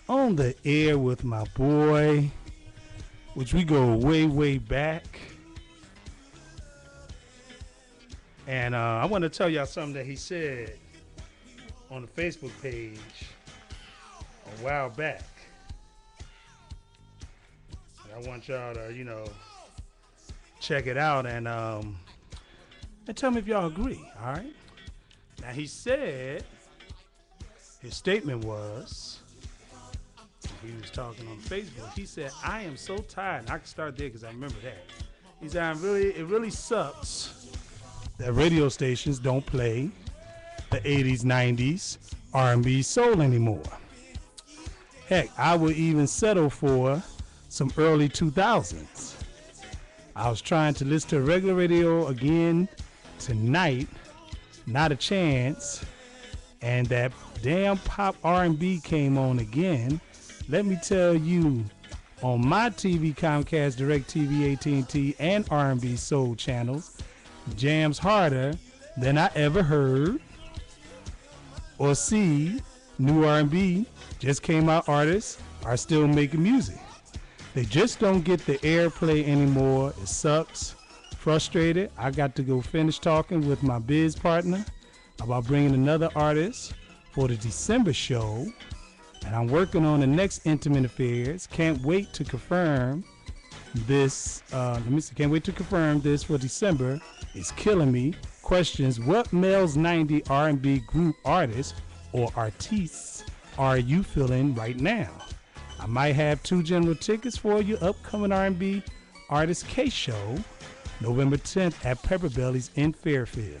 On the air with my boy, which we go way back. And I want to tell y'all something that he said on the Facebook page a while back. And I want y'all to, check it out and tell me if y'all agree, all right? Now, he said, his statement was, he was talking on Facebook. He said, I am so tired. And I can start there because I remember that. He said, it really sucks that radio stations don't play the 80s, 90s, R&B, soul anymore. Heck, I would even settle for some early 2000s. I was trying to listen to regular radio again tonight. Not a chance. And that damn pop R&B came on again. Let me tell you, on my TV, Comcast, DirecTV, AT&T, and R&B Soul channels, jams harder than I ever heard or see. New R&B just came out. Artists are still making music. They just don't get the airplay anymore. It sucks. Frustrated. I got to go finish talking with my biz partner about bringing another artist for the December show. And I'm working on the next Intimate Affairs. Can't wait to confirm this. Can't wait to confirm this for December. It's killing me. Questions: what males 90 R&B group artists or artistes are you feeling right now? I might have 2 general tickets for your upcoming R&B Artist K show, November 10th at Pepper Belly's in Fairfield.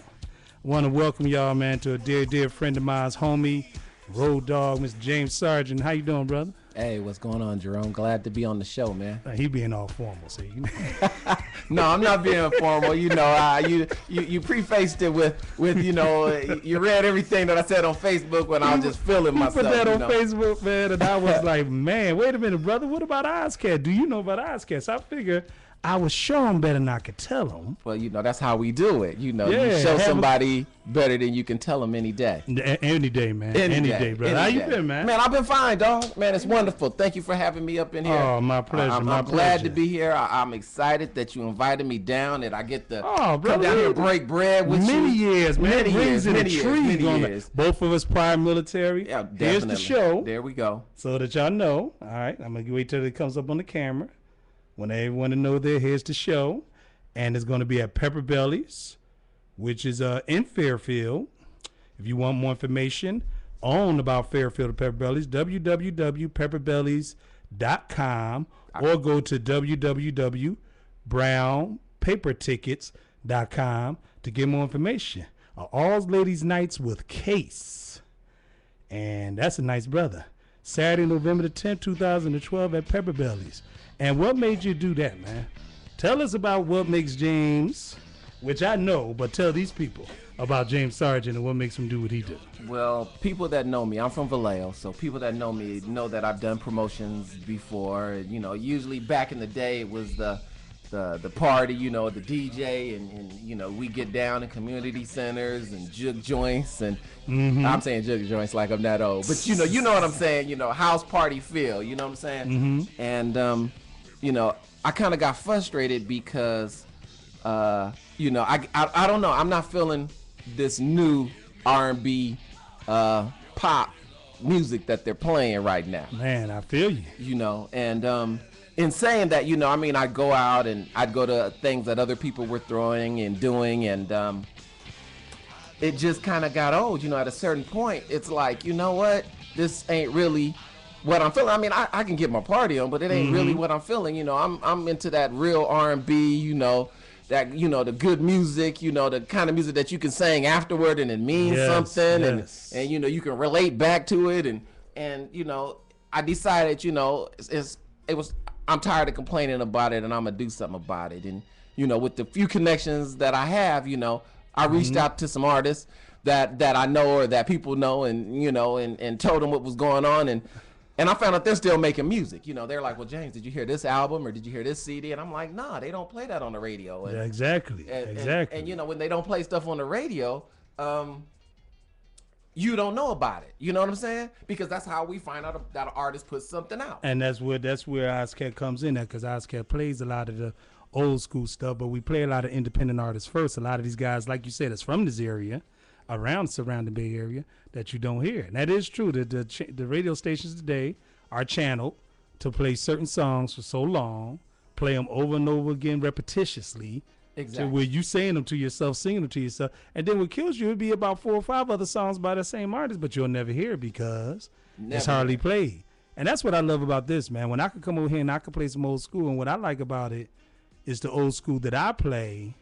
I want to welcome y'all, man, to a dear friend of mine's, homie, Road Dog, Mr. James Sargent. How you doing, brother? Hey, what's going on, Jerome? Glad to be on the show, man. He being all formal, see? No, I'm not being formal. You prefaced it with you read everything that I said on Facebook when I was just feeling myself. You put that on Facebook, man, and I was like, man, wait a minute, brother. What about Ozcat? Do you know about Ozcat? So I figure I would show him better than I could tell him. Well, that's how we do it. You show somebody better than you can tell them any day. Any day, man. Any day, brother. How you been, man? Man, I've been fine, dog. Man, it's wonderful. Thank you for having me up in here. Oh, my pleasure. I'm glad to be here. I'm excited that you invited me down and I get to come down here and break bread with you. Many years, man. Many years. Both of us prior military. Yeah, definitely. Here's the show. There we go. So that y'all know. All right. I'm going to wait till it comes up on the camera. When everyone to know there, here's the show. And it's going to be at Pepper Belly's, which is in Fairfield. If you want more information on about Fairfield and Pepper Belly's, www.pepperbellies.com or go to www.brownpapertickets.com to get more information. All ladies nights with Case. And that's a nice brother. Saturday, November the 10th, 2012 at Pepper Belly's. And what made you do that, man? Tell us about what makes James, which I know, but tell these people about James Sargent and what makes him do what he do. Well, people that know me, I'm from Vallejo, so people that know me know that I've done promotions before. Usually back in the day it was the party, the DJ, and we get down in community centers and jug joints, and I'm saying jug joints like I'm that old, but you know what I'm saying, house party feel, you know what I'm saying? And I kind of got frustrated because I don't know, I'm not feeling this new R&B pop music that they're playing right now. Man, I feel you. And in saying that, I'd go out and I'd go to things that other people were throwing and doing, and it just kind of got old. At a certain point, it's like, you know what? This ain't really what I'm feeling. I can get my party on, but it ain't really what I'm feeling. I'm into that real R&B, the good music, the kind of music that you can sing afterward and it means something, and you can relate back to it, and I decided, I'm tired of complaining about it, and I'm gonna do something about it. And with the few connections that I have, I reached out to some artists that I know or that people know, and and told them what was going on, and I found out they're still making music. They're like, well, James, did you hear this album or did you hear this CD? And I'm like, nah, they don't play that on the radio. And, yeah, exactly. And when they don't play stuff on the radio, you don't know about it. You know what I'm saying? Because that's how we find out that an artist puts something out. And that's where Ozcat comes in at, because Ozcat plays a lot of the old school stuff, but we play a lot of independent artists first. A lot of these guys, like you said, is from this area, around surrounding Bay Area, that you don't hear. And that is true. The radio stations today are channeled to play certain songs for so long, play them over and over again repetitiously, exactly, to where you saying them to yourself, singing them to yourself, and then what kills you would be about 4 or 5 other songs by the same artist, but you'll never hear it because it's hardly played. And that's what I love about this, man. When I could come over here and I could play some old school, and what I like about it is the old school that I play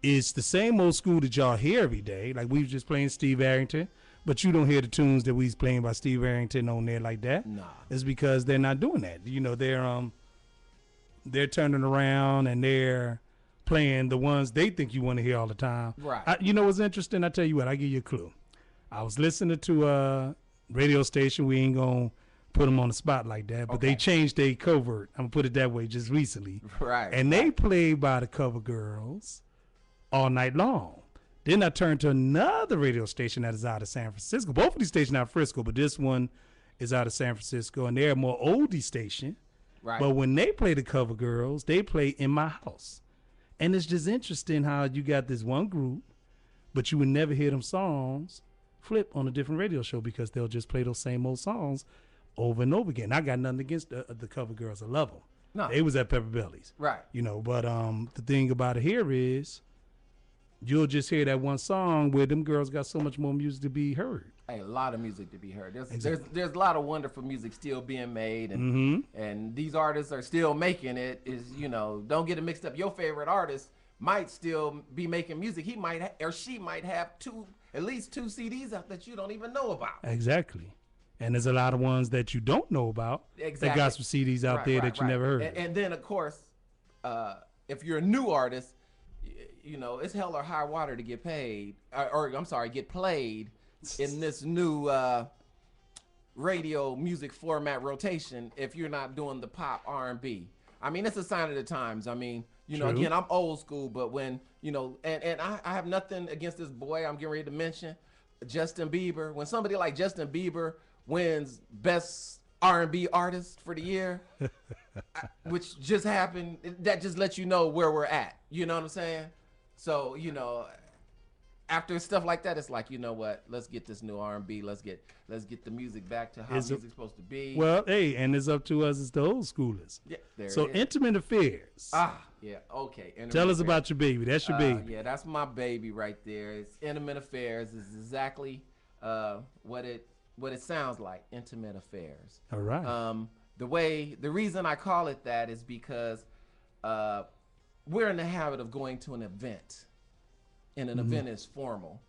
is the same old school that y'all hear every day. Like we was just playing Steve Arrington, but you don't hear the tunes that we was playing by Steve Arrington on there like that. Nah. It's because they're not doing that. They're turning around and they're playing the ones they think you want to hear all the time. Right. What's interesting? I tell you what, I give you a clue. I was listening to a radio station. We ain't gonna put them on the spot like that, but they changed their covert. I'm gonna put it that way just recently. Right. And they played by the Cover Girls all night long. Then I turned to another radio station that is out of San Francisco. Both of these stations are out of Frisco, but this one is out of San Francisco, and they're a more oldie station. Right. But when they play the Cover Girls, they play In My House. And it's just interesting how you got this one group, but you would never hear them songs flip on a different radio show because they'll just play those same old songs over and over again. I got nothing against the Cover Girls. I love them. No. They was at Pepper Belly's. Right. But the thing about it here is you'll just hear that one song where them girls got so much more music to be heard. Hey, a lot of music to be heard. Exactly. There's a lot of wonderful music still being made, and these artists are still making it. Don't get it mixed up. Your favorite artist might still be making music. He might or she might have at least two CDs out that you don't even know about. Exactly. And there's a lot of ones that you don't know about that got some CDs out there that you never heard. And then of course, if you're a new artist, it's hell or high water to get paid, get played in this new radio music format rotation if you're not doing the pop R&B. I mean, it's a sign of the times. I mean, True. Again, I'm old school, but when, and I have nothing against this boy I'm getting ready to mention, Justin Bieber. When somebody like Justin Bieber wins Best R&B Artist for the year, which just happened, that just lets you know where we're at. You know what I'm saying? So, after stuff like that, it's like, you know what? Let's get this new R&B. Let's get the music back to how music's supposed to be. Well, hey, and it's up to us as the old schoolers. Yeah, there so it is. Intimate Affairs. Yeah, okay. Tell us about your baby. That's your baby. Yeah, that's my baby right there. It's Intimate Affairs. It's exactly what it sounds like. Intimate Affairs. All right. The reason I call it that is because we're in the habit of going to an event. And an event is formal,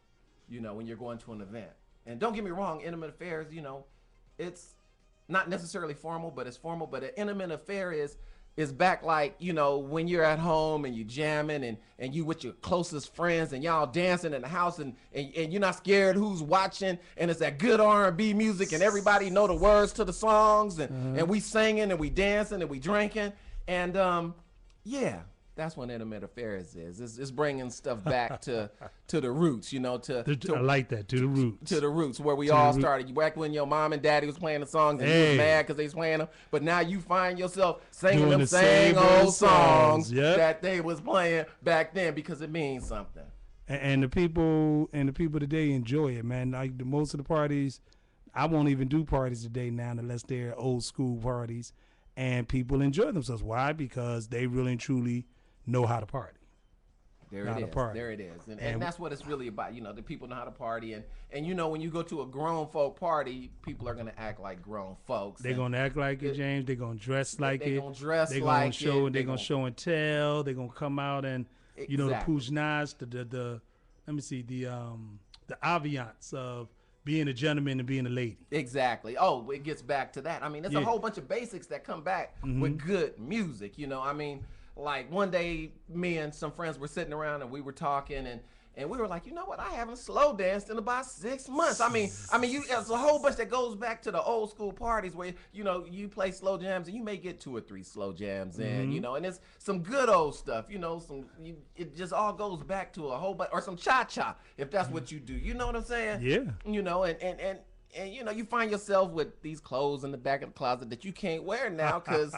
when you're going to an event. And don't get me wrong, Intimate Affairs, it's not necessarily formal, but it's formal. But an intimate affair is back like, when you're at home and you jamming and you with your closest friends and y'all dancing in the house and you're not scared who's watching, and it's that good R&B music and everybody know the words to the songs and we singing and we dancing and we drinking. And that's what Intimate Affairs is. It's bringing stuff back to the roots, I like that, to the roots. To the roots, where we all started. Back when your mom and daddy was playing the songs and you was mad because they was playing them. But now you find yourself singing Doing them the same old songs yep. that they was playing back then because it means something. And the people today enjoy it, man. Like most of the parties, I won't even do parties today now unless they're old school parties. And people enjoy themselves. Why? Because they really and truly know how to party. There know it how to is. party. There it is. And And that's what it's really about. You know, the people know how to party. And you know, when you go to a grown folk party, people are going to act like grown folks. They're going to act like it, James. They're going to dress like it. They're going to dress They're like gonna show, it. They're going to show and tell. They're going to come out and, you know, the pugnage, the let me see, the ambiance of being a gentleman and being a lady. Exactly. Oh, it gets back to that. I mean, there's a whole bunch of basics that come back with good music. You know, I mean, like one day, me and some friends were sitting around and we were talking, and we were like, you know what? I haven't slow danced in about 6 months. I mean, there's a whole bunch that goes back to the old school parties where, you know, you play slow jams and you may get 2 or 3 slow jams in, you know, and it's some good old stuff, you know, it just all goes back to a whole bunch, or some cha-cha, if that's what you do. You know what I'm saying? Yeah. You know, and you know, you find yourself with these clothes in the back of the closet that you can't wear now because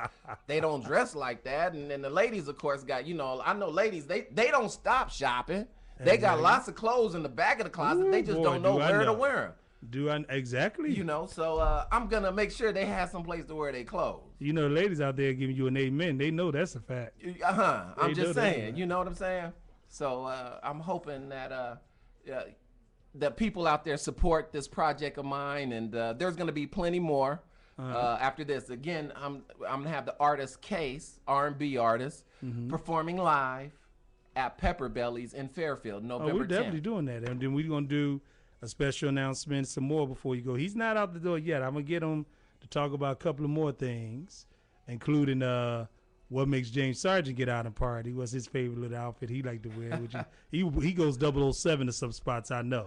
they don't dress like that. And then the ladies, of course, got, you know, I know ladies, they don't stop shopping. They got lots of clothes in the back of the closet. They just don't know where to wear them. Exactly. You know, so I'm going to make sure they have some place to wear their clothes. You know, the ladies out there giving you an amen. They know that's a fact. I'm just saying. You know what I'm saying? So I'm hoping that that people out there support this project of mine, and there's going to be plenty more after this. Again, I'm going to have the artist Case, R&B artist, performing live at Pepper Belly's in Fairfield, November 10th. We're definitely doing that. And then we're going to do a special announcement, some more before you go. He's not out the door yet. I'm going to get him to talk about a couple of more things, including what makes James Sargent get out and party. What's his favorite little outfit he like to wear? Which he goes 007 to some spots, I know.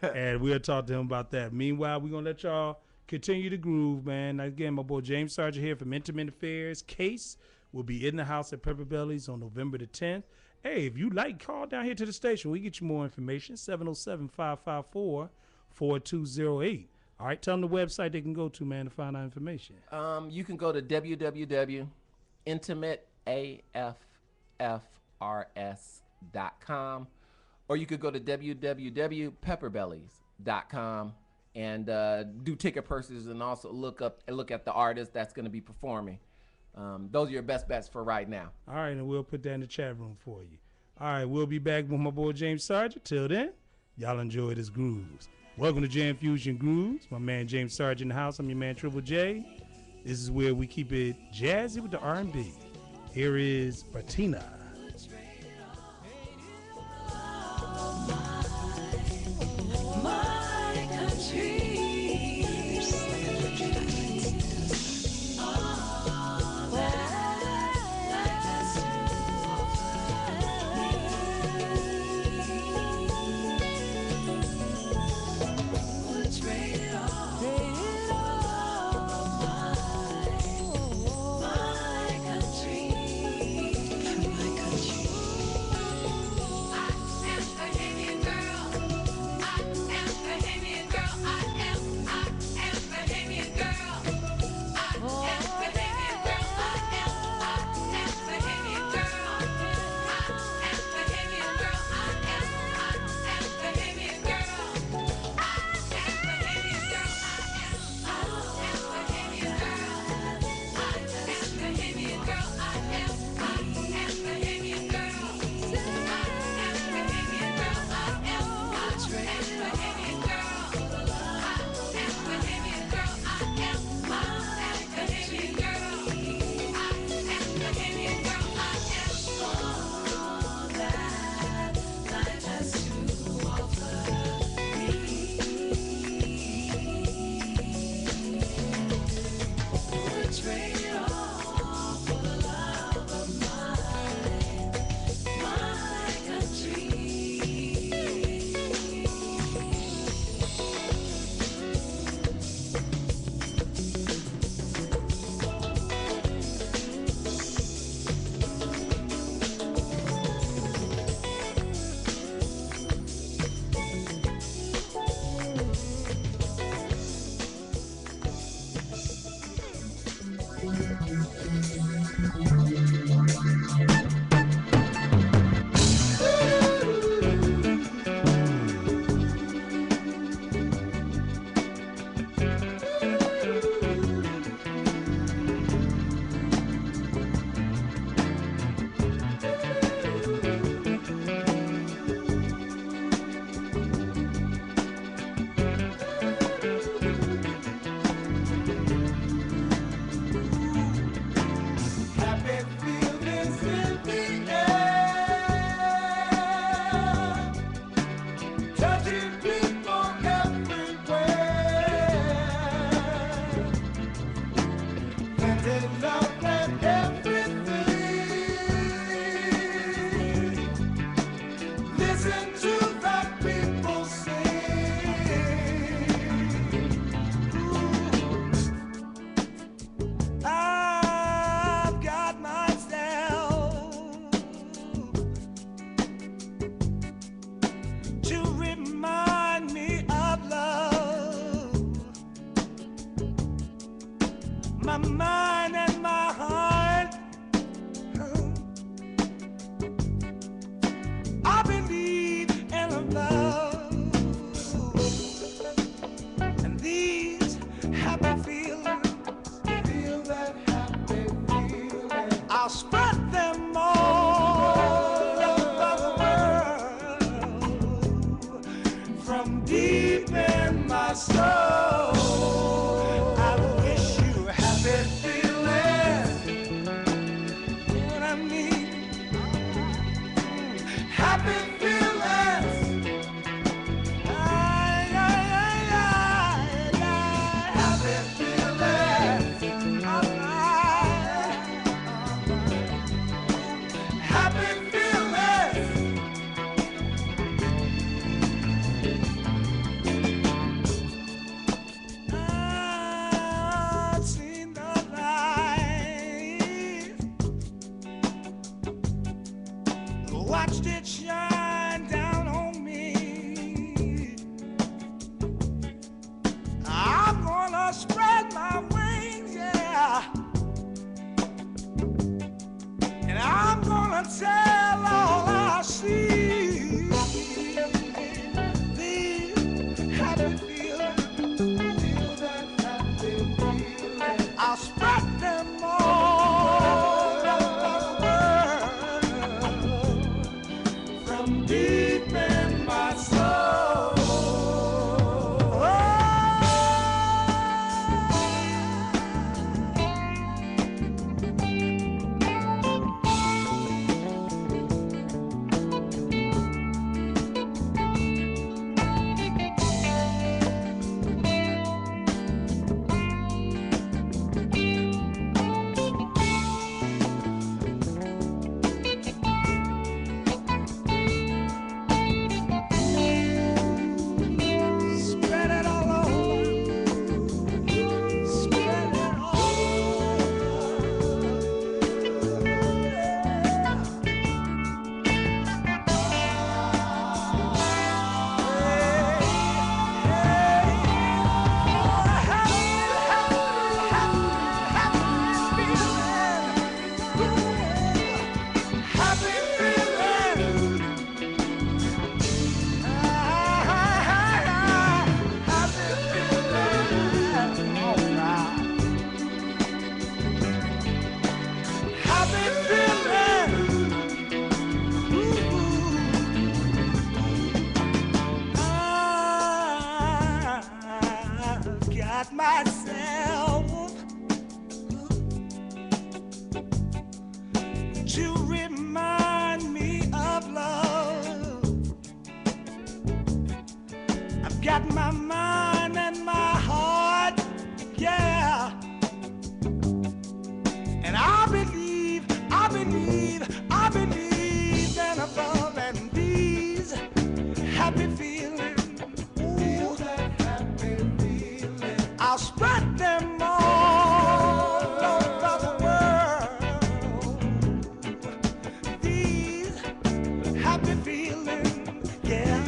And we'll talk to him about that. Meanwhile, we're going to let y'all continue to groove, man. Again, my boy James Sargent here from Intimate Affairs. Case will be in the house at Pepper Belly's on November the 10th. Hey, if you like, call down here to the station. We get you more information, 707-554-4208. All right, tell them the website they can go to, man, to find out information. You can go to www.intimateaffrs.com, or you could go to www.pepperbellies.com and do ticket purchases, and also look at the artist that's going to be performing. Those are your best bets for right now. All right, and we'll put that in the chat room for you. All right, we'll be back with my boy James Sargent. Till then, y'all enjoy this grooves. Welcome to Jam Fusion Grooves. My man James Sargent in the house. I'm your man Triple J. This is where we keep it jazzy with the R&B. Here is Patina. Watched it shine down on me. I'm gonna spread my wings, yeah, and I'm gonna tell all I see. These happy feelings, I'll spread them all over the world, from deep in my soul. Spread it all over. Spread it all got myself to remind me of love. I've got my mind and my heart, yeah, and I believe in above and these happy feelings. Ooh, I'll spread them all over the world. These happy feelings, yeah.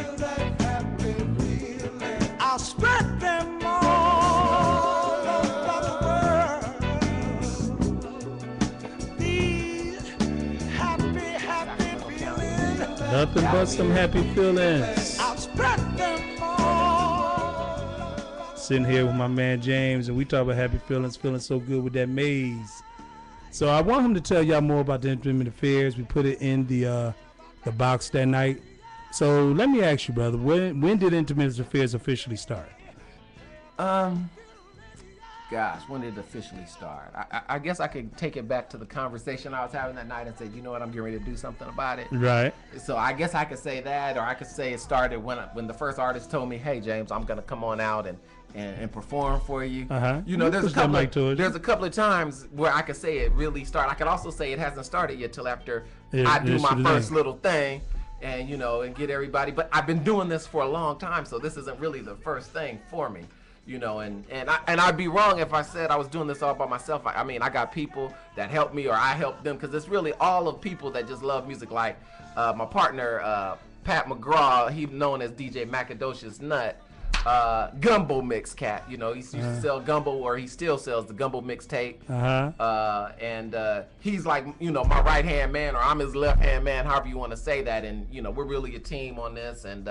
I'll spread them all over the world. These happy feelings. Nothing but some happy feelings. I'll spread them all. Sitting here with my man James, and we talk about happy feelings, feeling so good with that maze. So I want him to tell y'all more about the Intimate Affairs. We put it in the box that night. So let me ask you, brother, when did Intimate Affairs officially start? Gosh, when did it officially start? I guess I could take it back to the conversation I was having that night and say, you know what, I'm getting ready to do something about it. Right. So I guess I could say that, or I could say it started when the first artist told me, hey James, I'm gonna come on out and perform for you. Uh-huh. You know, there's a couple of times where I could say it really started. I could also say it hasn't started yet till after I do my first little thing, and you know, and get everybody. But I've been doing this for a long time, so this isn't really the first thing for me. You know, and I'd be wrong if I said I was doing this all by myself. I mean, I got people that help me, or I help them, because it's really all of people that just love music. Like my partner, Pat McGraw, he known as DJ Macadocious Nut, Gumbo Mix Cat. You know, he used to sell Gumbo, or he still sells the Gumbo mixtape. And he's like, you know, my right hand man, or I'm his left hand man, however you want to say that. And you know, we're really a team on this, and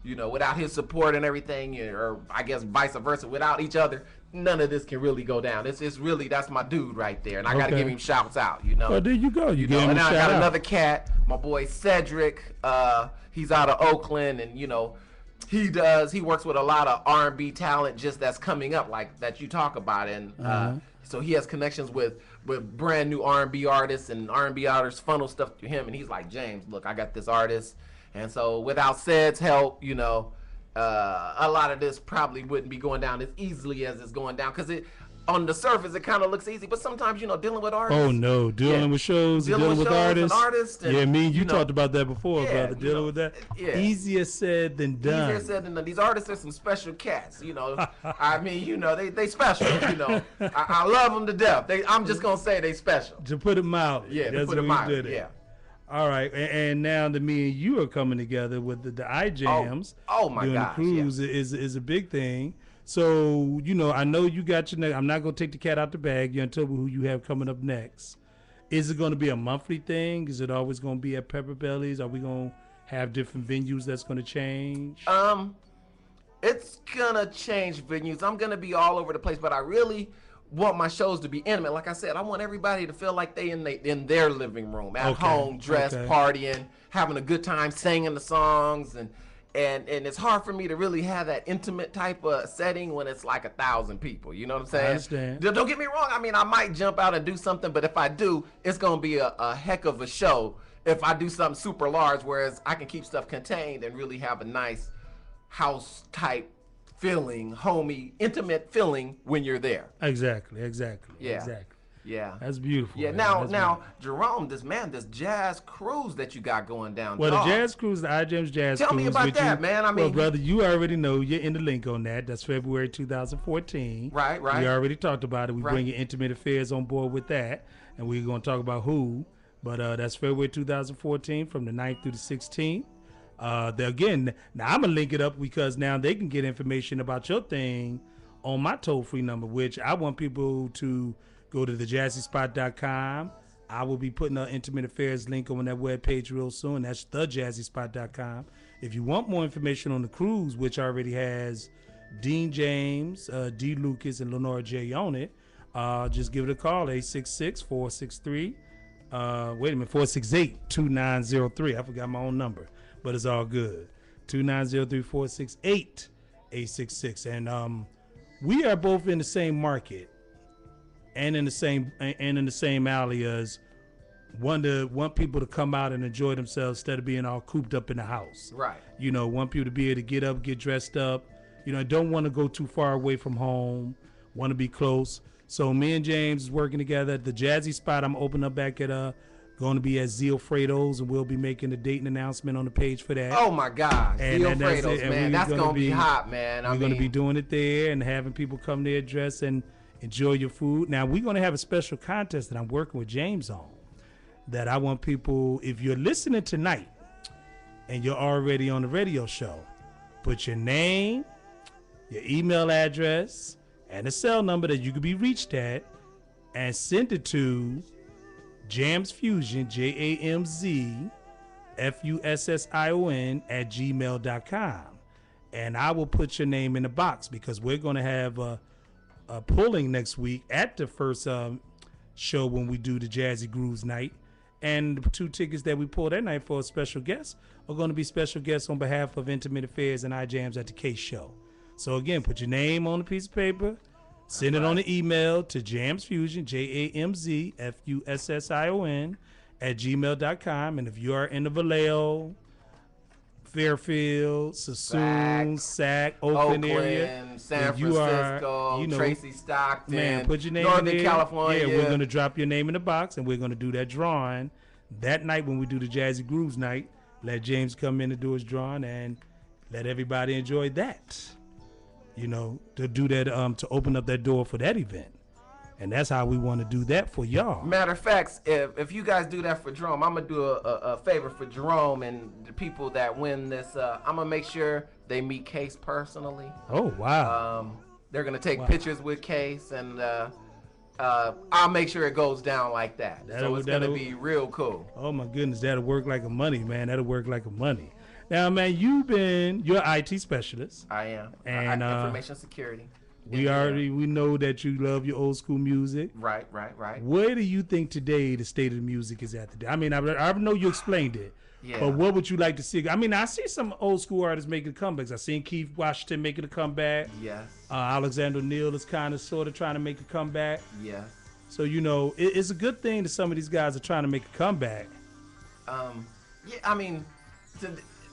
you know, without his support and everything, or I guess vice versa, without each other, none of this can really go down. It's really, that's my dude right there, and I gotta give him shouts out, you know. Well, there you go. You know, and I got another cat, my boy Cedric. He's out of Oakland, and you know, he works with a lot of R&B talent just that's coming up, like that you talk about, and so he has connections with brand new R&B artists, and R&B artists funnel stuff to him, and he's like, James, look, I got this artist. And so without Ced's help, you know, a lot of this probably wouldn't be going down as easily as it's going down, because it on the surface it kind of looks easy, but sometimes, you know, dealing with artists. Oh no, dealing with shows, dealing with artists. And, yeah, me and you talked about that before, brother. Dealing know, with that. Yeah. Easier said than done. Easier said than done. These artists are some special cats, you know. I mean, you know, they special, you know. I love them to death. I'm just gonna say they special. To put it mildly. Yeah, to put it mildly. Yeah. All right, and now that me and you are coming together with the iJams. Oh my doing gosh, the cruise is a big thing. So, you know, I know you got your. I'm not gonna take the cat out the bag. You're gonna tell me who you have coming up next. Is it gonna be a monthly thing? Is it always gonna be at Pepper Belly's? Are we gonna have different venues that's gonna change? It's gonna change venues. I'm gonna be all over the place, but I really want my shows to be intimate. Like I said, I want everybody to feel like they in their living room, at home, dressed, partying, having a good time, singing the songs, and it's hard for me to really have that intimate type of setting when it's like 1,000 people. You know what I'm saying? I understand. Don't get me wrong. I mean, I might jump out and do something, but if I do, it's gonna be a heck of a show. If I do something super large, whereas I can keep stuff contained and really have a nice house type feeling, homey, intimate feeling when you're there. Exactly. Yeah. Exactly. Yeah. That's beautiful. Yeah. Man. Now, Jerome, this jazz cruise that you got going down. Well, the jazz cruise, the iJams Jazz Cruise. Tell me about that, man. I mean, well, brother, you already know. You're in the link on that. That's February 2014. Right. We already talked about it. We bringing Intimate Affairs on board with that, and we're going to talk about who. But that's February 2014 from the 9th through the 16th. Again, now I'm gonna link it up because now they can get information about your thing on my toll-free number, which I want people to go to thejazzyspot.com. I will be putting an Intimate Affairs link on that webpage real soon. That's thejazzyspot.com. If you want more information on the cruise, which already has Dean James, D. Lucas, and Lenora J on it, just give it a call, 866-463, 468-2903. I forgot my own number. But it's all good. 290-468-866. And we are both in the same market and in the same alley as want people to come out and enjoy themselves instead of being all cooped up in the house. Right. You know, want people to be able to get up, get dressed up. You know, don't want to go too far away from home. Want to be close. So me and James is working together at the Jazzy Spot. I'm opening up back at going to be at Zilfredo's, and we'll be making a date and announcement on the page for that. Oh my gosh, Zilfredo's, man, that's gonna be hot, man. We're gonna be doing it there and having people come there, dress and enjoy your food. Now we're gonna have a special contest that I'm working with James on. That I want people, if you're listening tonight and you're already on the radio show, put your name, your email address, and a cell number that you could be reached at, and send it to Jams Fusion, JAMZ FUSSION @gmail.com, and I will put your name in the box because we're going to have a polling next week at the first show when we do the Jazzy Grooves night, and the 2 tickets that we pull that night for a special guest are going to be special guests on behalf of Intimate Affairs and iJams at the Case Show. So again, put your name on a piece of paper. Send it on the email to JamsFusion, JAMZ FUSSION @gmail.com. And if you are in the Vallejo, Fairfield, Sassoon, Sac, Oakland area, San Francisco, Tracy, Stockton, man, put your name Northern in there. California. Yeah, we're going to drop your name in the box, and we're going to do that drawing that night when we do the Jazzy Grooves night. Let James come in and do his drawing, and let everybody enjoy that. You know, to do that, to open up that door for that event. And that's how we want to do that for y'all. Matter of fact, if you guys do that for Jerome, I'm going to do a favor for Jerome and the people that win this. I'm going to make sure they meet Case personally. Oh, wow. They're going to take pictures with Case, and I'll make sure it goes down like that. So it's going to be real cool. Oh, my goodness. That'll work like a money, man. That'll work like a money. Now, man, you're an IT specialist. I am. And information security. We know that you love your old school music. Right. Where do you think today the state of the music is at today? I mean, I know you explained it. Yeah. But what would you like to see? I mean, I see some old school artists making comebacks. I seen Keith Washington making a comeback. Yes. Alexander Neal is kind of sort of trying to make a comeback. Yes. So, you know, it's a good thing that some of these guys are trying to make a comeback. Yeah, I mean,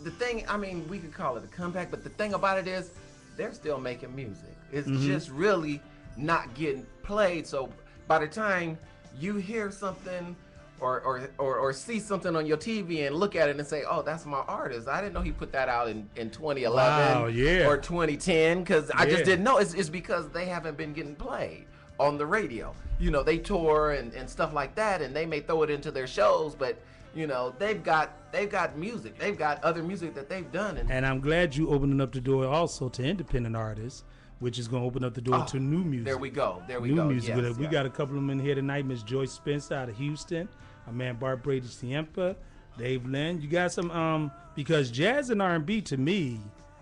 the thing, I mean, we could call it a comeback, but the thing about it is they're still making music. It's just really not getting played. So by the time you hear something or see something on your TV and look at it and say, oh, that's my artist. I didn't know he put that out in 2011 or 2010, because I just didn't know. It's because they haven't been getting played on the radio. You know, they tour and stuff like that, and they may throw it into their shows, but you know, they've got music. They've got other music that they've done. And I'm glad you opening up the door also to independent artists, which is going to open up the door to new music. There we go. New music. Yes, we got a couple of them in here tonight. Miss Joyce Spencer out of Houston. My man Bart Brady Siempa. Dave Lynn. You got some, because jazz and R&B to me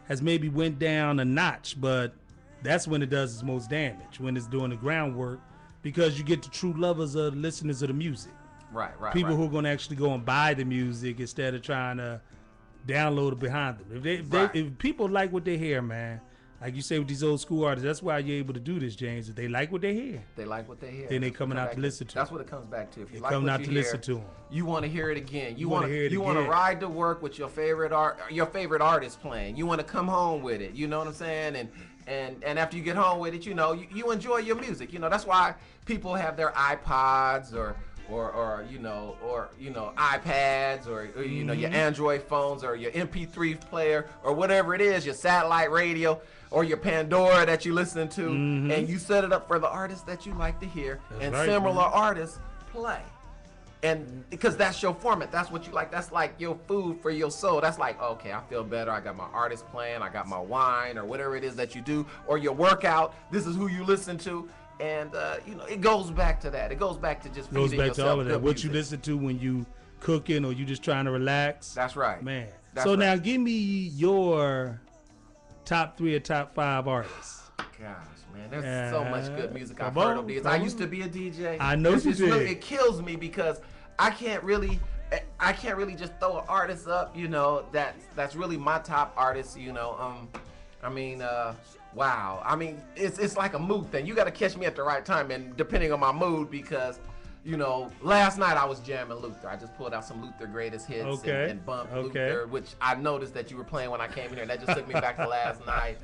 has maybe went down a notch, but that's when it does its most damage, when it's doing the groundwork, because you get the true lovers of the listeners of the music. Right. People who are going to actually go and buy the music instead of trying to download it behind them. If people like what they hear, man, like you say with these old school artists, that's why you're able to do this, James. If they like what they hear, then they coming out to listen to. That's what it comes back to. If you they like coming what out you to hear, listen to them. You want to hear it again. You want to ride to work with your favorite artist playing. You want to come home with it. You know what I'm saying? And after you get home with it, you know, you enjoy your music. You know, that's why people have their iPods or iPads or you know, your Android phones or your MP3 player or whatever it is, your satellite radio or your Pandora that you listen to, and you set it up for the artists that you like to hear, similar artists play. And because that's your format, that's what you like, that's like your food for your soul. That's like, okay, I feel better, I got my artist playing, I got my wine or whatever it is that you do, or your workout, this is who you listen to. And you know, it goes back to that. It goes back to just feeding yourself to all of that. What music. you listen to when you cooking or you just trying to relax. That's right, man. That's right. Now give me your top 3 or top 5 artists. Gosh, man, there's so much good music I've heard over the years. I used to be a DJ. I know you did. Really, it kills me because I can't really just throw an artist up. You know, that's really my top artist. You know, wow. I mean, it's like a mood thing. You got to catch me at the right time, and depending on my mood, because, you know, last night I was jamming Luther. I just pulled out some Luther greatest hits and bumped Luther, which I noticed that you were playing when I came in here. And that just took me back to last night.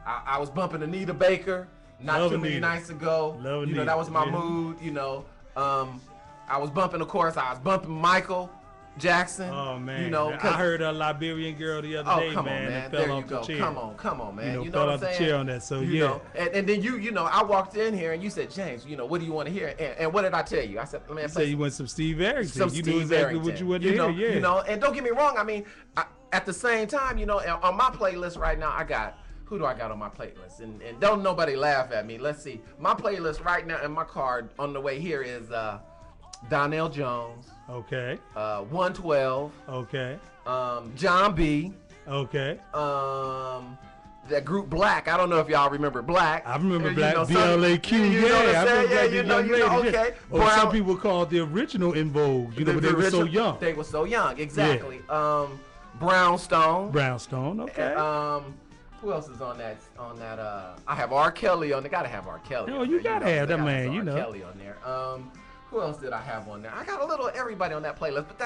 I was bumping Anita Baker not too many nights ago. You know, that was my mood. You know, I was bumping, of course, I was bumping Michael Jackson. Oh man, you know, I heard a Liberian girl the other day, man. That fell off the chair. Come on, man. You know what I'm saying? Fell off the chair on that. So you know, and then you know, I walked in here and you said, James, you know, what do you want to hear? And what did I tell you? I said, man, you want some Steve Harrington. You knew exactly what you wanted to hear. Yeah. You know, and don't get me wrong. I mean, at the same time, you know, on my playlist right now, I got. Who do I got on my playlist? And don't nobody laugh at me. Let's see. My playlist right now in my car on the way here is Donnell Jones. Okay. 112. Okay. John B. Okay. That group Black. I don't know if y'all remember Black. I remember Black. BLAQ. Okay. Or some people call it the original In Vogue. You know, but they were so young. They were so young. Exactly. Yeah. Brownstone. Okay. Who else is on that? I have R. Kelly on there. Gotta have R. Kelly. Oh, you gotta have that, man. You know. R. Kelly on there. Who else did I have on there? I got a little everybody on that playlist, but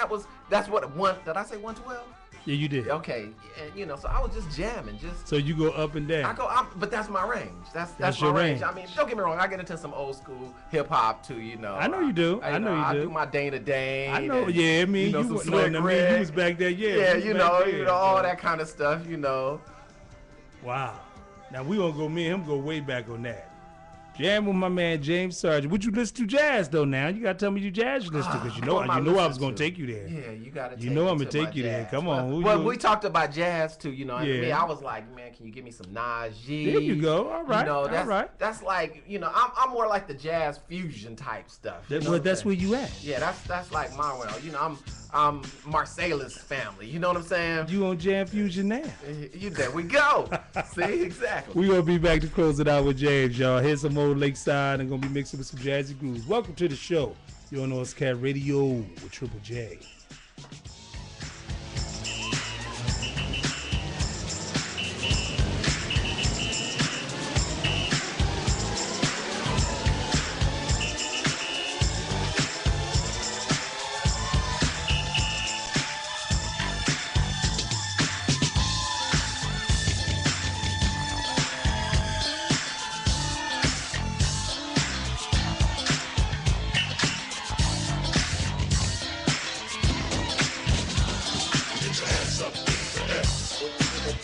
that's what one. Did I say 112? Yeah, you did. Okay, and you know, so I was just jamming, So you go up and down. But that's my range. That's my range. I mean, don't get me wrong. I get into some old school hip hop too. You know. I know you do. I do my Dana Dane. I know. Yeah, I mean, you was back there. Yeah. Yeah, you know, all that kind of stuff. You know. Wow. Now we gonna go. Me and him go way back on that. Jam with my man James Sargent. Would you listen to jazz though? Now you gotta tell me you jazz you listen to, because you know I was gonna take you there. Yeah, you gotta. You know I'm gonna take you there. Come on. Well, we talked about jazz too. You know, and me, I was like, man, can you give me some Nas G? There you go. All right. You know, all right. That's like, you know, I'm more like the jazz fusion type stuff. That's where you at. Yeah, that's like my world. You know, I'm Marsalis family. You know what I'm saying? You on Jam Fusion now? There we go. See, exactly. We gonna be back to close it out with James, y'all. Here's some old Lakeside and gonna be mixing with some jazzy grooves. Welcome to the show. You're on Ozcat Radio with Triple J.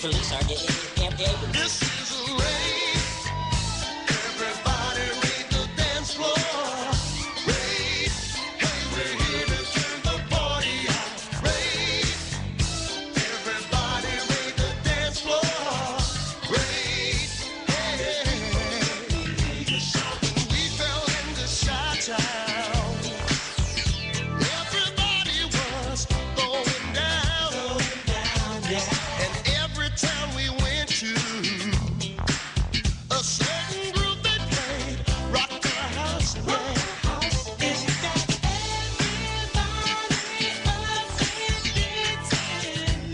Police are can't be able to. This is a race. Everybody raid the dance floor. Raid. Hey, we're here to turn the party out. Raid. Everybody raid the dance floor. Raid. Hey. We fell into Chi-Town. Everybody was going down. And every time we went to a certain group that played rock the house band. Is that everybody up and dancing?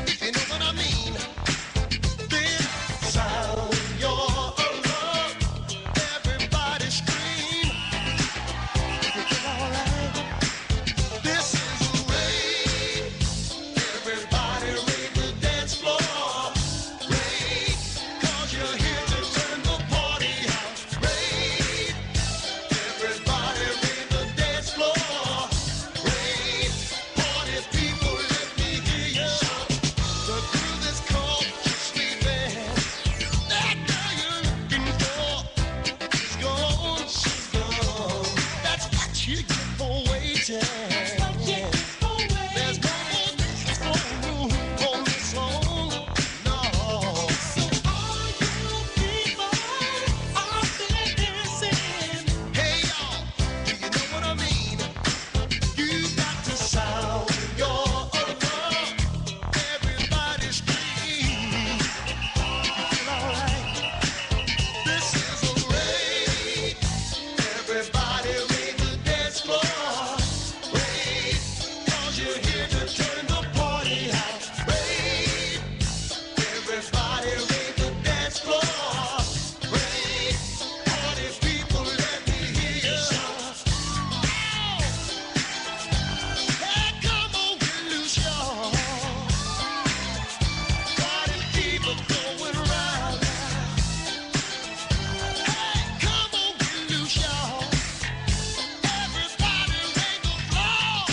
If you know what I mean, then sound your alarm. Everybody scream. If you feel alright, this is a raid. Everybody raid the dance floor. Raid, 'cause you're here to turn the party out. Raid, everybody raid the dance floor. Raid, party people, let me hear you shout. The groove is called sleeping. That girl you're looking for is gone, she's gone. That's what you get for waiting. There's no more dance floor room on this song. No. So all you people out there dancing. Hey y'all, do you know what I mean? You got to sound your alarm. Everybody scream. You feel alright? This is a raid. Everybody raid the dance floor. Raid, 'cause you're here to turn the party out. Raid, everybody raid the dance floor. Raid, party people, let me hear you shout. Hey, come on, get loose, y'all. Party people going round. Hey, come on, get loose, y'all. Everybody raid the floor.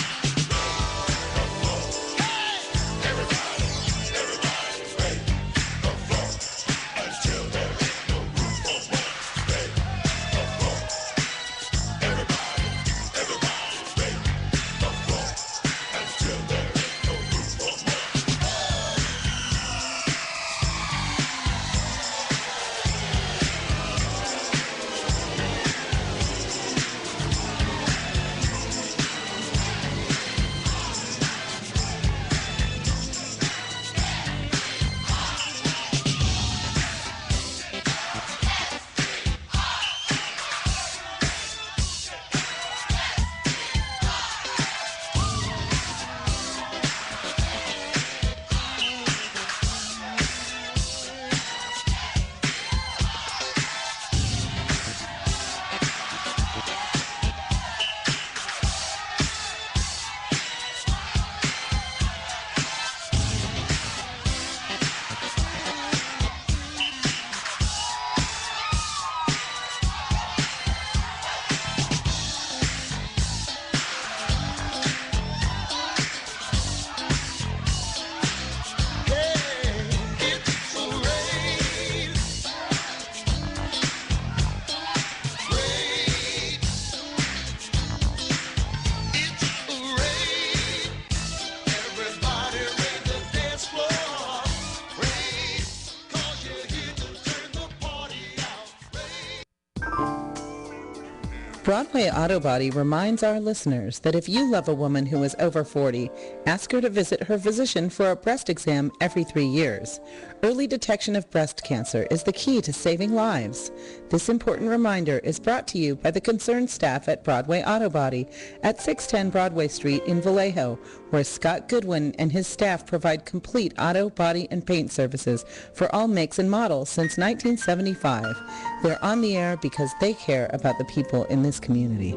Broadway Auto Body reminds our listeners that if you love a woman who is over 40, ask her to visit her physician for a breast exam every 3 years. Early detection of breast cancer is the key to saving lives. This important reminder is brought to you by the concerned staff at Broadway Auto Body at 610 Broadway Street in Vallejo, where Scott Goodwin and his staff provide complete auto, body, and paint services for all makes and models since 1975. They're on the air because they care about the people in this community.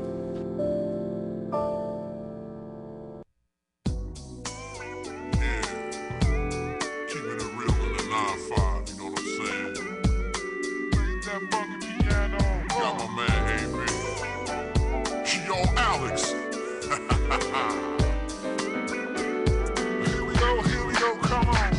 Here we go, come on.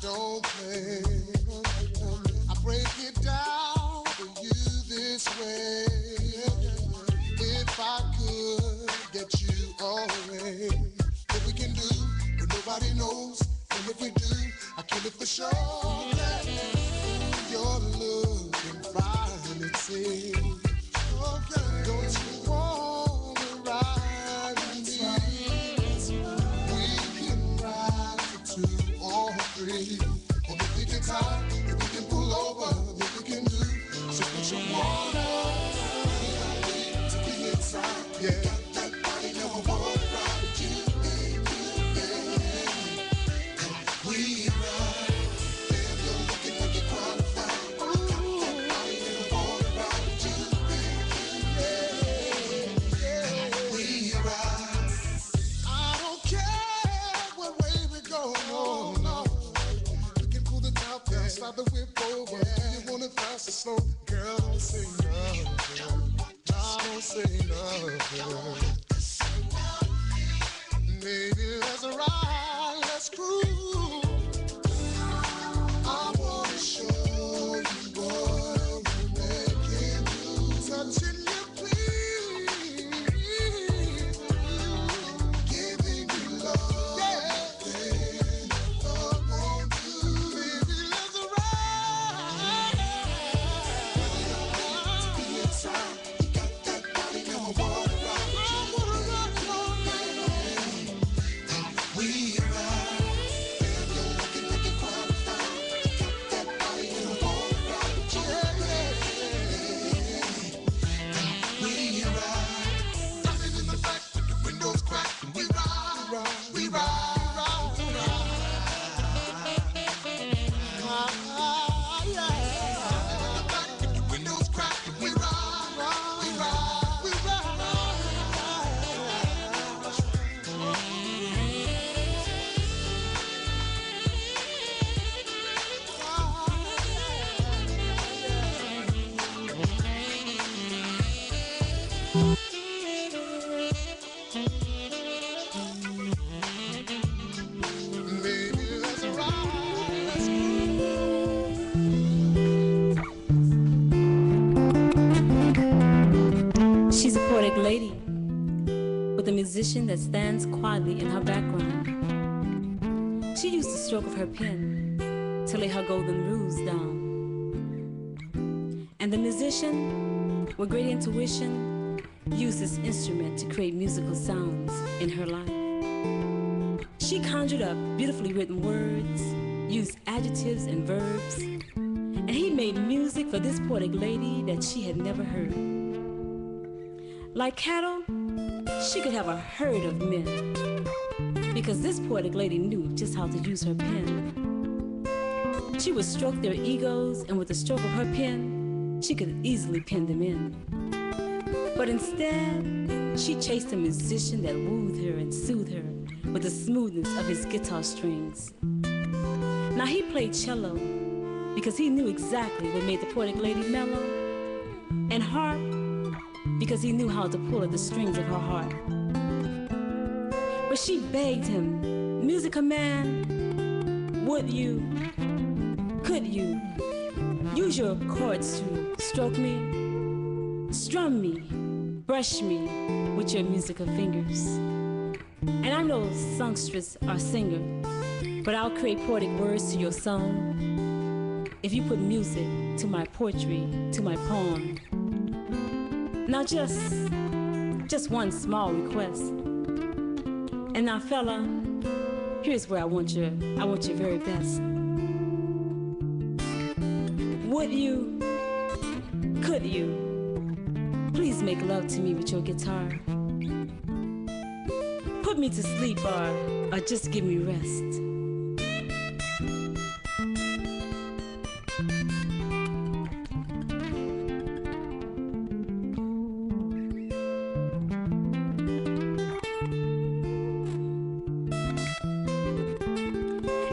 don't play. I break it down for you this way. If I could get you away, what we can do, but nobody knows. And if we do, I kill it for sure. You're looking fine, it seems. Okay. Don't you wanna ride with me? We can ride for two or three. And if we get tired, if we can pull over, what we can do, so put your water to be inside. Yeah. Got that body, now I wanna ride with you, baby. We ride. Damn, you're looking like you're qualified. Got that body, now I wanna ride with you, baby. We ride. I don't care what way we go. No. We can pull the top down, slide the whip over. You want it fast or slow? Girl, don't say nothing. Don't say nothing. Maybe let's ride, let's cruise. I wanna show you what we can do. Touching you, please. Giving you love. Yeah. Love won't do. Baby, let's ride. Be inside. You got that body, now I wanna ride with you. We ride. Damn, you're looking like you're qualified. Got that body, now I wanna ride with you. We ride. Riding in the back with the windows cracked. We ride. We ride. Windows cracked. We ride. We ride. We Maybe let's ride. Let's She's a poetic lady with a musician that stands quietly in her background. She used the stroke of her pen to lay her golden rules down. And the musician, with great intuition, used this instrument to create musical sounds in her life. She conjured up beautifully written words, used adjectives and verbs, and he made music for this poetic lady that she had never heard. Like cattle, she could have a herd of men, because this poetic lady knew just how to use her pen. She would stroke their egos, and with the stroke of her pen, she could easily pen them in. But instead, she chased a musician that wooed her and soothed her with the smoothness of his guitar strings. Now he played cello because he knew exactly what made the poetic lady mellow, and harp because he knew how to pull at the strings of her heart. But she begged him, "Musical man, would you, could you use your chords to stroke me, strum me, brush me with your musical fingers? And I'm no songstress or singer, but I'll create poetic words to your song if you put music to my poetry, to my poem. Now just one small request. And now fella, here's where I want your very best. Would you, could you, please make love to me with your guitar? Put me to sleep or just give me rest.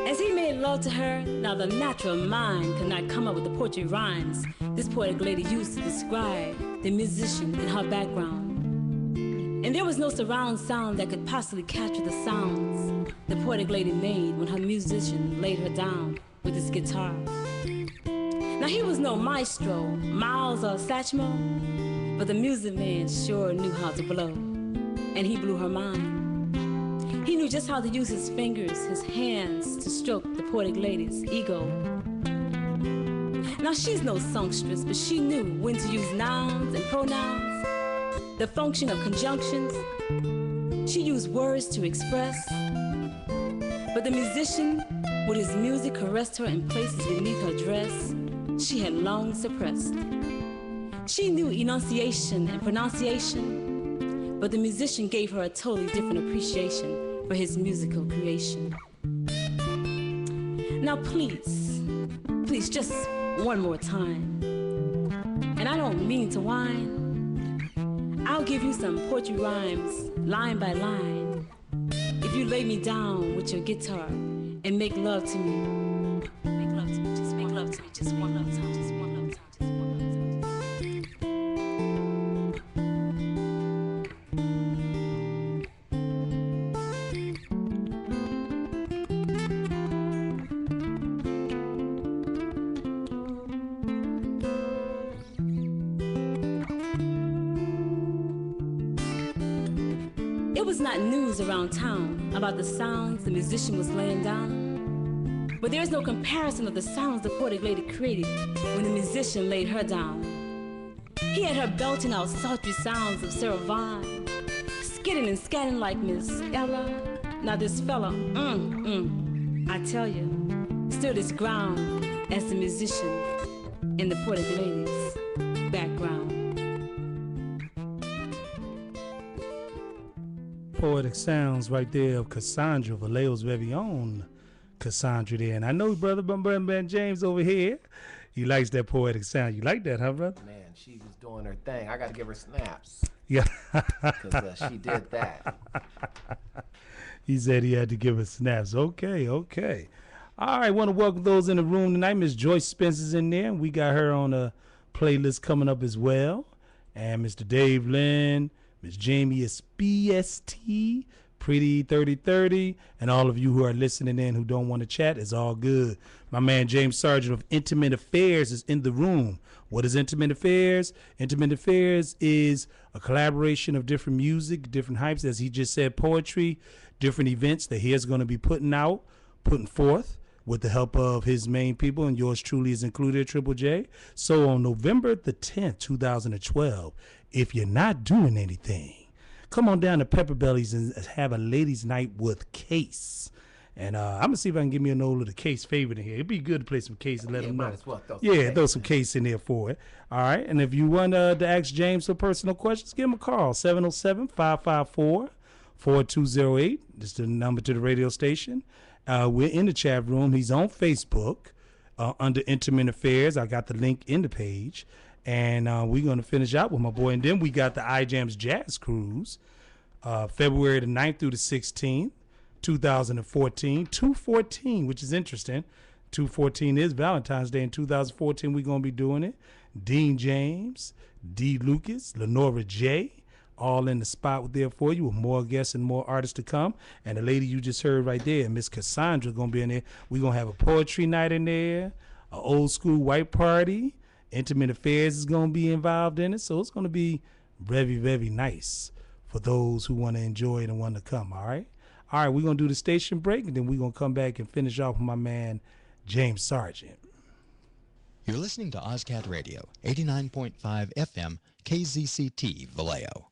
As he made love to her, now the natural mind could not come up with the poetry rhymes this poetic lady used to describe the musician in her background. And there was no surround sound that could possibly capture the sounds the poetic lady made when her musician laid her down with his guitar. Now he was no maestro, Miles or Satchmo, but the music man sure knew how to blow, and he blew her mind. He knew just how to use his fingers, his hands, to stroke the poetic lady's ego. Now she's no songstress, but she knew when to use nouns and pronouns, the function of conjunctions. She used words to express, but the musician, with his music, caressed her in places beneath her dress she had long suppressed. She knew enunciation and pronunciation, but the musician gave her a totally different appreciation for his musical creation. Now please, just one more time. And I don't mean to whine. I'll give you some poetry rhymes, line by line, if you lay me down with your guitar and make love to me. Make love to me, just make love to me, just one love time, just one love time, just one love time. It was not news around town about the sounds the musician was laying down, but there's no comparison of the sounds the poetic lady created when the musician laid her down. He had her belting out sultry sounds of Sarah Vaughan, skidding and scatting like Miss Ella. Now this fella, I tell you, stood his ground as the musician in the poetic lady's background. Poetic sounds right there of Cassandra, Vallejo's very own Cassandra there. And I know brother Ben James over here, he likes that poetic sound. You like that, huh, brother? Man, she was doing her thing. I got to give her snaps. Yeah. Because she did that. He said he had to give us snaps. Okay. All right, want to welcome those in the room tonight. Miss Joyce Spencer's in there. We got her on a playlist coming up as well. And Mr. Dave Lynn, Miss Jamie SBST, Pretty 3030, and all of you who are listening in who don't want to chat, it's all good. My man James Sargent of Intimate Affairs is in the room. What is Intimate Affairs? Intimate Affairs is a collaboration of different music, different hypes, as he just said, poetry, different events that he is going to be putting forth with the help of his main people, and yours truly is included, Triple J. So on November the 10th, 2012, if you're not doing anything, come on down to Pepper Belly's and have a ladies' night with Case. And I'm going to see if I can get me an old little Case favorite in here. It'd be good to play some Case and let them know. Might as well Throw some Case in there for it. All right. And if you want to ask James some personal questions, give him a call, 707-554-4208. That's the number to the radio station. We're in the chat room. He's on Facebook under Intimate Affairs. I got the link in the page. And we're going to finish out with my boy. And then we got the iJams Jazz Cruise, February the 9th through the 16th, 2014. 214, which is interesting. 214 is Valentine's Day. In 2014, we're going to be doing it. Dean James, D. Lucas, Lenora J., all in the spot there for you with more guests and more artists to come. And the lady you just heard right there, Miss Cassandra, going to be in there. We're going to have a poetry night in there, an old school white party. Intimate Affairs is going to be involved in it. So it's going to be very, very nice for those who want to enjoy it and want to come, all right? All right, we're going to do the station break, and then we're going to come back and finish off with my man, James Sargent. You're listening to Ozcat Radio, 89.5 FM, KZCT, Vallejo.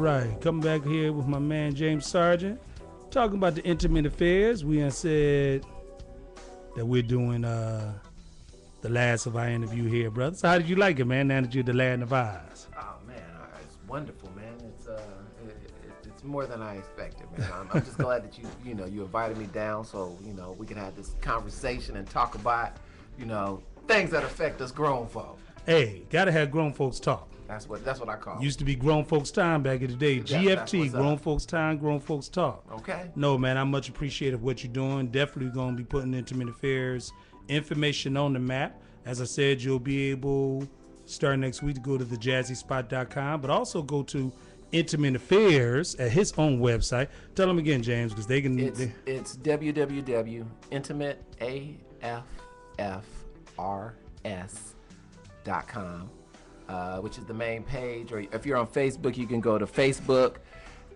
right. Coming back here with my man James Sargent. Talking about the intimate affairs. We have said that we're doing the last of our interview here, brother. So how did you like it, man, now that you're the lad of ours? Oh, man, it's wonderful, man. It's more than I expected, man. I'm just glad that you invited me down so, we can have this conversation and talk about, things that affect us grown folk. Hey, gotta have grown folks talk. That's what I call it. Used to be grown folks time back in the day. That's GFT, what's grown up. folks time, grown folks talk. Okay. No, man, I much appreciate what you're doing. Definitely gonna be putting intimate affairs information on the map. As I said, you'll be able, starting next week, to go to thejazzyspot.com, but also go to Intimate Affairs at his own website. Tell them again, James, because they can. It's www.intimateaffrs.com. Which is the main page, or if you're on Facebook, you can go to Facebook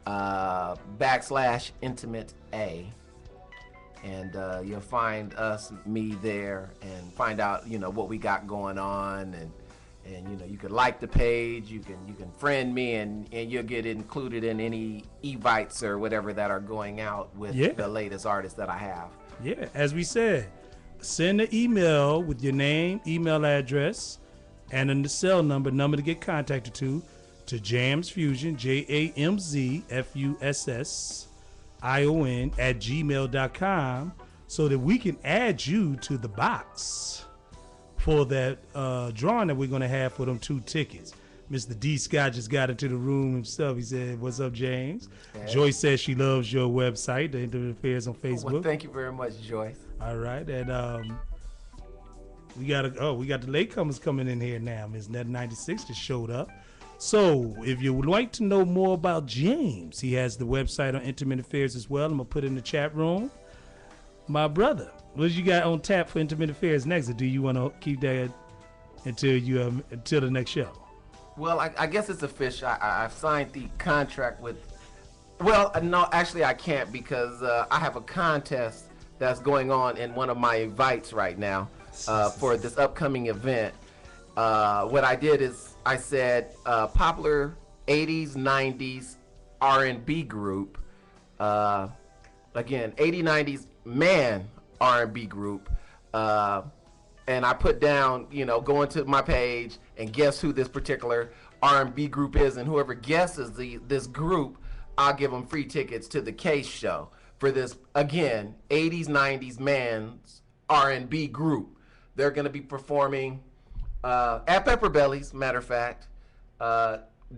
/Intimate A, and you'll find me there, and find out what we got going on, and you can like the page, you can friend me, and you'll get included in any evites or whatever that are going out with the latest artists that I have. Yeah, as we said, send an email with your name, email address, and then the cell number to get contacted to Jams Fusion, JAMZFUSSION @gmail.com, so that we can add you to the box for that drawing that we're going to have for them 2 tickets. Mr. D. Scott just got into the room himself. He said, "What's up, James?" Hey. Joyce says she loves your website, the Intimate Affairs on Facebook. Well, thank you very much, Joyce. All right, and we got the latecomers coming in here now. Miss Net 96 just showed up. So if you would like to know more about James, he has the website on Intimate Affairs as well. I'm gonna put it in the chat room. My brother, what you got on tap for Intimate Affairs next, or do you want to keep that until the next show? Well, I guess it's official. I've signed the contract with. Well, no, actually I can't, because I have a contest that's going on in one of my invites right now. For this upcoming event. What I did is I said popular 80s, 90s R&B group. Again, 80s, 90s man R&B group. And I put down, go into my page and guess who this particular R&B group is. And whoever guesses this group, I'll give them free tickets to the Case show for this, again, 80s, 90s man's R&B group. They're going to be performing at Pepper Belly's, matter of fact,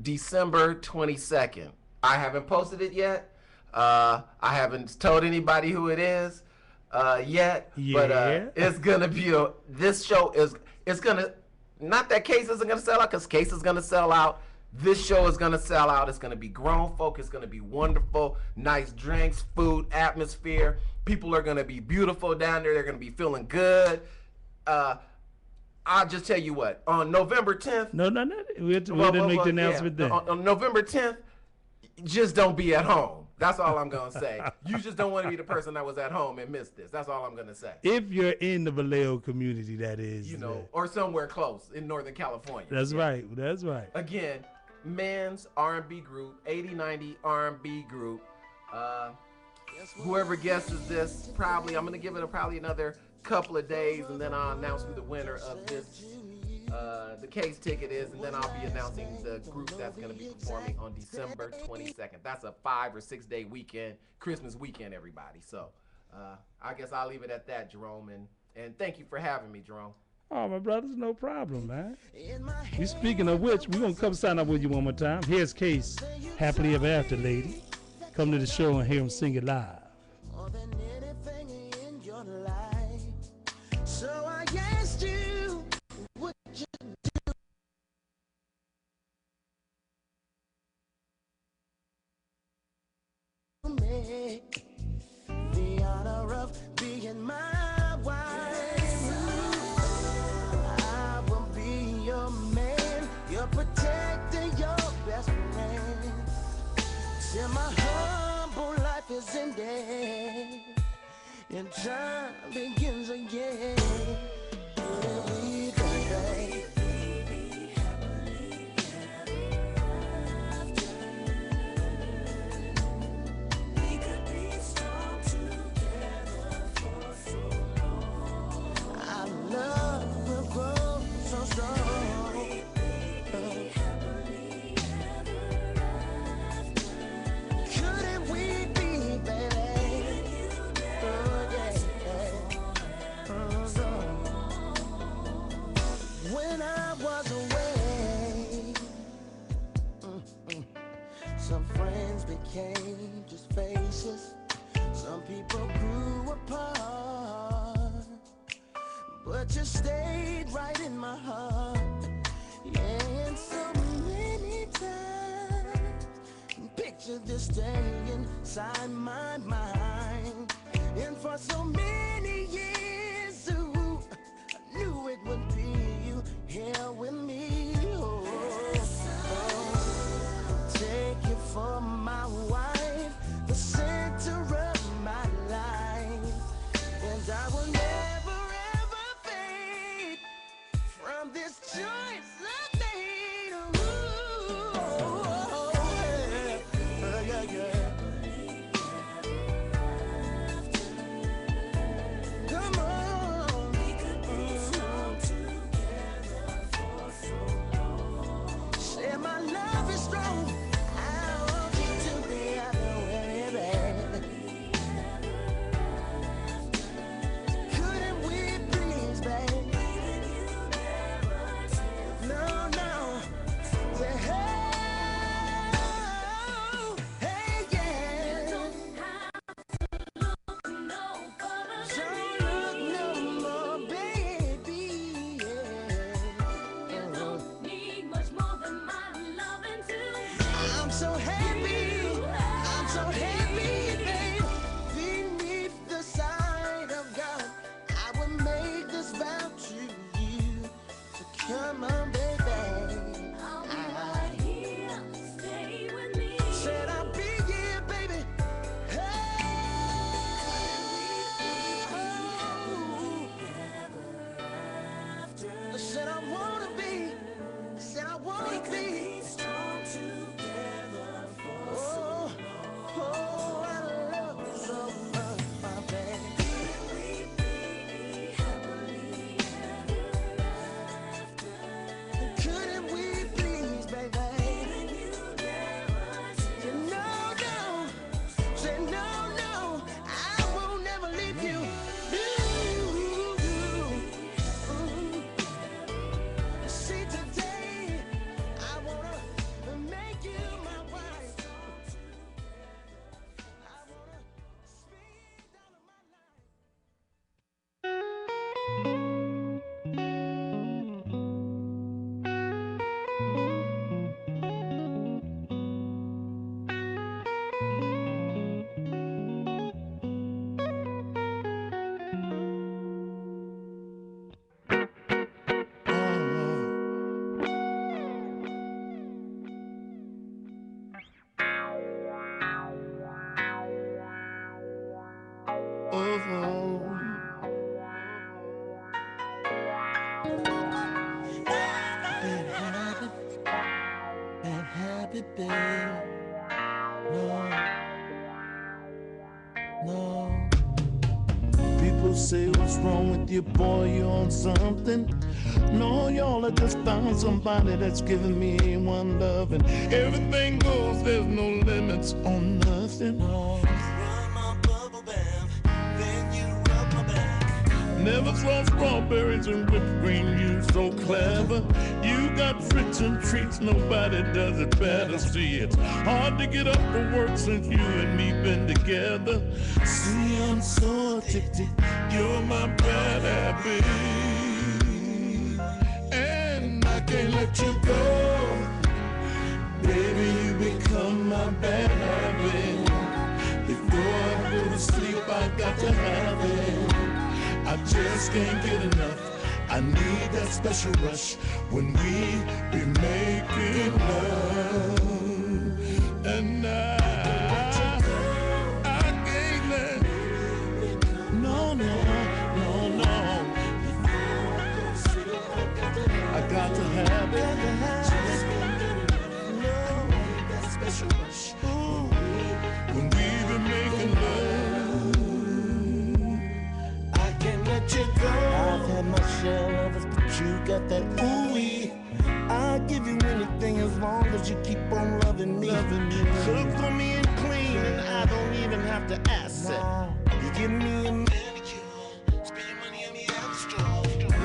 December 22nd. I haven't posted it yet. I haven't told anybody who it is yet. Yeah. But it's going to be this show it's going to, not that Case isn't going to sell out, because Case is going to sell out. This show is going to sell out. It's going to be grown folk. It's going to be wonderful. Nice drinks, food, atmosphere. People are going to be beautiful down there. They're going to be feeling good. I'll just tell you what, on November 10th. No. We didn't make the announcement then. On November 10th, just don't be at home. That's all I'm going to say. You just don't want to be the person that was at home and missed this. That's all I'm going to say. If you're in the Vallejo community, that is. Or somewhere close in Northern California. That's right. That's right. Again, men's R&B group, 80, 90 R&B group. Whoever guesses this, I'm going to give it probably another couple of days, and then I'll announce who the winner of this the Case ticket is, and then I'll be announcing the group that's going to be performing on December 22nd. That's a 5 or 6 day weekend, Christmas weekend, everybody. So I guess I'll leave it at that, Jerome, and thank you for having me, Jerome. Oh, my brothers, no problem, man. Speaking of which, we're going to come sign up with you one more time. Here's Case, Happily Ever After, lady. Come to the show and hear him sing it live. So I asked you, would you do me the honor of being my wife? I will be your man, your protector, your best friend, till my humble life is ended and time begins again. We could became just faces. Some people grew apart, but you stayed right in my heart. Yeah, and so many times picture this day inside my mind. And for so many years, ooh, I knew it would be you here with me. Take you for my wife, the center of my life. And I will never ever fade from this choice I made. Come on. We could be strong together for so long. Say my love is strong. I want you to be other way, baby. Couldn't we please, babe? No, no. Say, hey, hey, yeah. Don't look no more, baby. Yeah. Don't need much more than my loving too. I'm so happy, babe. Beneath the sight of God, I will make this vow to you. So come on, baby. I'll be right here, stay with me. Said I'll be here, baby. Said I wanna be, strong together for so long. Oh, I love you so much, my baby. We be happily ever after. Couldn't we please, baby? You know, no, say no, no, I will never leave you. See, today I wanna make you my wife. I wanna speed out of my life. Bad habit, babe. No. People say, what's wrong with you, boy? You on something? No, y'all, I just found somebody that's giving me one love, and everything goes. There's no limits on nothing. No. Run my bubble bath, then you rub my back. Never throw strawberries and whipped cream. You so clever. You got tricks and treats. Nobody does it better. See, it's hard to get up for work since you and me been together. See, I'm so addicted. You're my bad habit, and I can't let you go. Baby, you become my bad habit. Before I go to sleep, I got to have it. I just can't get enough. I need that special rush when we be making love. And I can't let, no, I got to have it. No, that special rush. Ooh, when we be making love, I can't let you go. I've had my share of it, but you got that ooey. I'll give you anything as long as you keep on loving me. Cook for me and clean, and I don't even have to ask it. You give me a manicure, spend your money on the extra.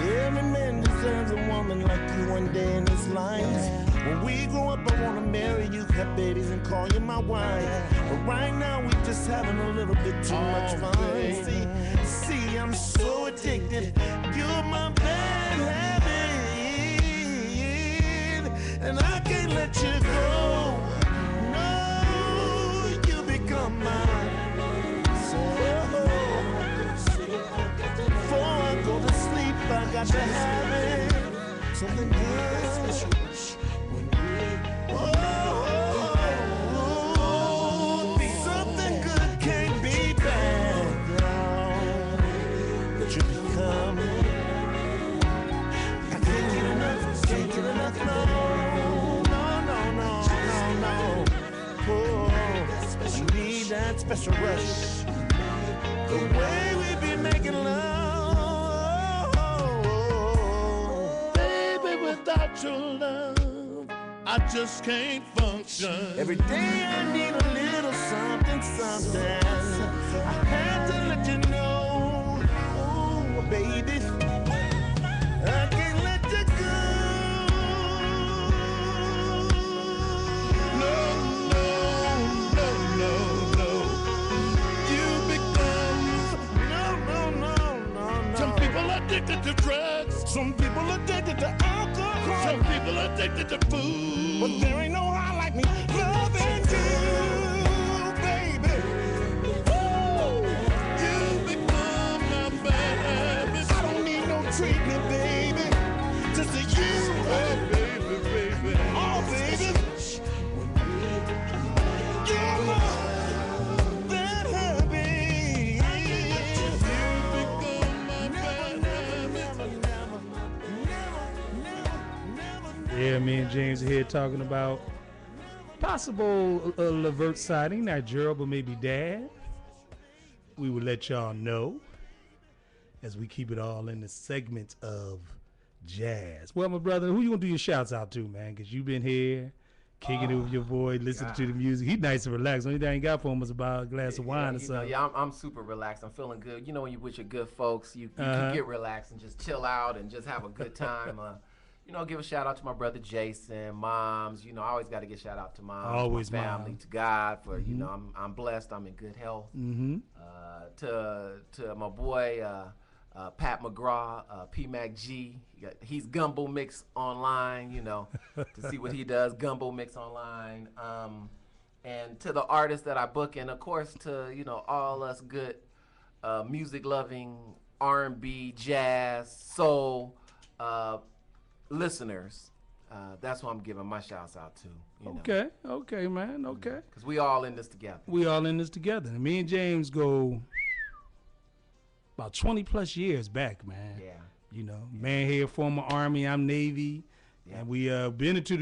Every man deserves a woman like you one day in his life. When we we grow up, I wanna marry you, have babies, and call you my wife. But right now, we just having a little bit too much fun. See, I'm so addicted. You're my bad habit, and I can't let you go. No, you become mine. So, before I go to sleep, I got to have it. Something good. Something good can't be bad, girl. That you become. I can't get enough, no, no. Oh, I need that special rush. The way we be making love, baby, without your love, I just can't function. Every day I need a little something. I had to let you know, oh, baby, I can't let you go. No. You become no. Some people are addicted to drugs. Some people addicted to alcohol. Some people addicted to food. But there ain't no high like me loving you, baby. Woo! You become my bad habit. I don't need no treatment, baby. Just a you, oh, baby. Oh, baby. You're my bad habit. You become my bad habit. Yeah, me and James are here talking about possible Levert sighting, not Gerald, but maybe Dad. We will let y'all know as we keep it all in the segment of jazz. Well, my brother, who you gonna do your shouts out to, man? Because you've been here kicking it with your boy, listening to the music. He's nice and relaxed. Only thing he got for him was about a glass of wine or something. I'm super relaxed. I'm feeling good. You know, when you with your good folks, you can get relaxed and just chill out and just have a good time. Give a shout out to my brother Jason, moms. I always got to get shout out to moms, Always my family, mom. to God for I'm blessed. I'm in good health. To my boy Pat McGraw, P Mac G. He's Gumbo Mix online. To see what he does. Gumbo Mix online. And to the artists that I book, and of course to all us good music loving R&B, jazz, soul. Listeners, that's who I'm giving my shouts out to. Okay, man. Okay. Because we all in this together. And me and James go about 20 plus years back, man. Yeah. Man here, former Army, I'm Navy. Yeah. And we been into the